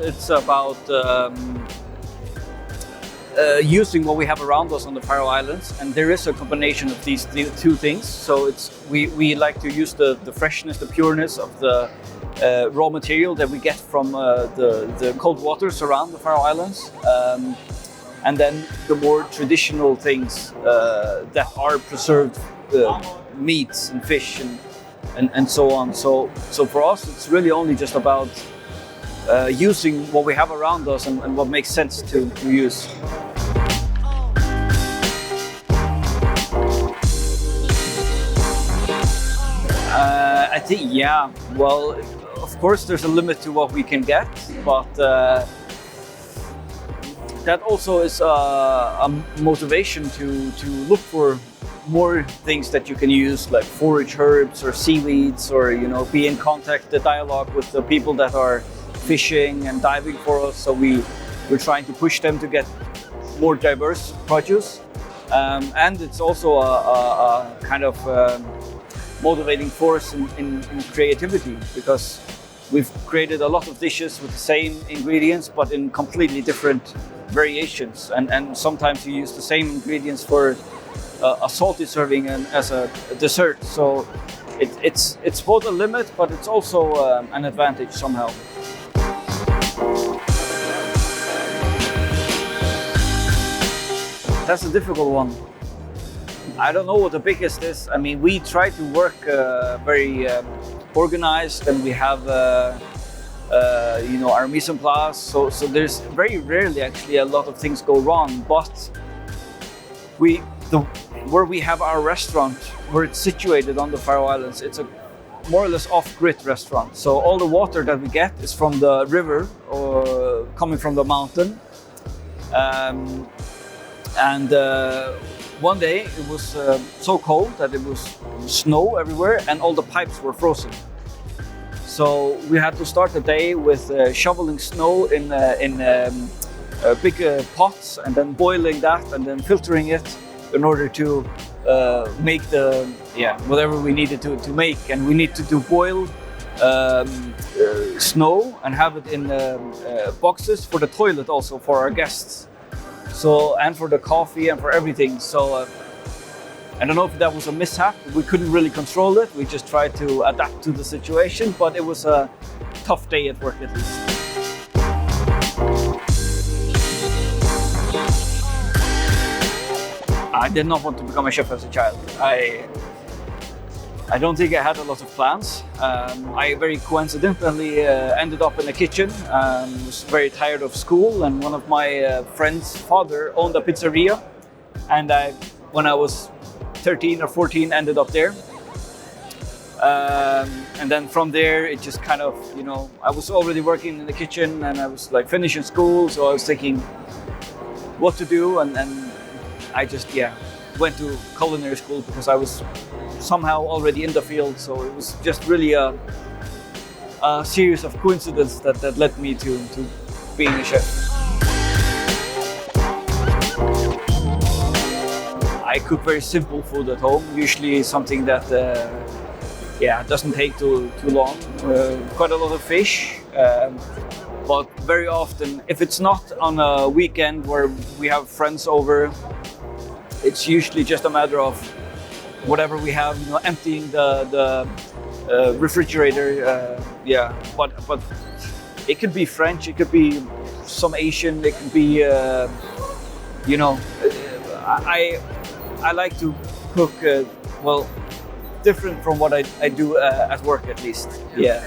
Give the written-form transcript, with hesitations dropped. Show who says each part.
Speaker 1: it's about using what we have around us on the Faroe Islands, and there is a combination of these two things. So we like to use the freshness, the pureness of the raw material that we get from the cold waters around the Faroe Islands, and then the more traditional things that are preserved meats and fish and so on. So for us, it's really only just about using what we have around us and what makes sense to use. I think, yeah, well, of course there's a limit to what we can get, but that also is a motivation to look for more things that you can use, like forage herbs or seaweeds, or be in contact, the dialogue with the people that are fishing and diving for us. So we're trying to push them to get more diverse produce, and it's also a kind of motivating force in creativity, because we've created a lot of dishes with the same ingredients but in completely different variations, and sometimes you use the same ingredients for a salty serving and as a dessert. So it's both a limit, but it's also an advantage somehow. That's a difficult one. I don't know what the biggest is. I mean, we try to work very organized, and we have our mise en place. So there's very rarely actually a lot of things go wrong. But where we have our restaurant, where it's situated on the Faroe Islands, it's a more or less off-grid restaurant. So all the water that we get is from the river or coming from the mountain. One day it was so cold that it was snow everywhere and all the pipes were frozen. So we had to start the day with shoveling snow in big pots, and then boiling that and then filtering it in order to make whatever we needed to make. And we need to boil snow and have it in boxes for the toilet, also for our guests. So, and for the coffee and for everything. So I don't know if that was a mishap. We couldn't really control it. We just tried to adapt to the situation, but it was a tough day at work at least. I did not want to become a chef as a child. I don't think I had a lot of plans. I very coincidentally ended up in the kitchen. Was very tired of school, and one of my friend's father owned a pizzeria, and when I was 13 or 14, ended up there. And then from there, it just kind of, I was already working in the kitchen, and I was like finishing school, so I was thinking what to do, and I just went to culinary school because I was somehow already in the field. So it was just really a series of coincidences that led me to being a chef. I cook very simple food at home, usually something that doesn't take too long. Quite a lot of fish, but very often, if it's not on a weekend where we have friends over, it's usually just a matter of whatever we have, emptying the refrigerator. But it could be French, it could be some Asian, it could be I like to cook different from what I do at work at least. Yeah.